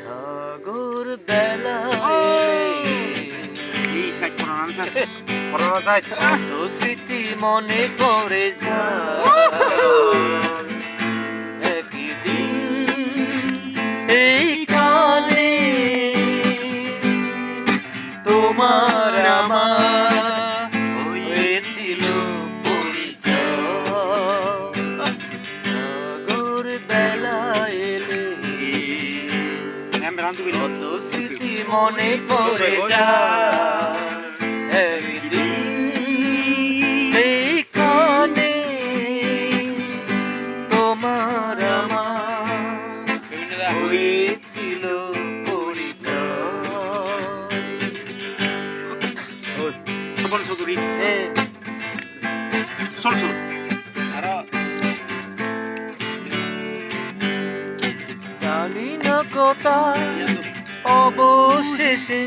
সাগর বেলায় তো স্মৃতি মনে পড়ে যায় একদিন এইখানে তোমার আমার হয়েছিল পরিচয় সাগর বেলায় এলে কত স্মৃতি মনে পড়ে যায় একদিন এইখানে তোমার আমার হয়েছিল চৌধুরী জানি না কোথায় অবশেষে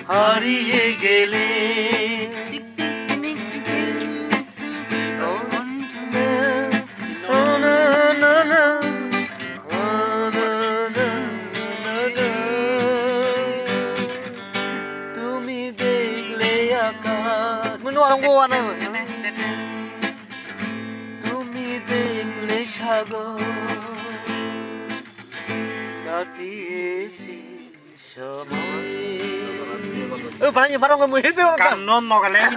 হারিয়ে গেলে তুমি দেখলে আকাশ তুমি দেখলে সাগর কাটিয়েছি সময়. Parang yung mo ito. Kanon mo ka lang.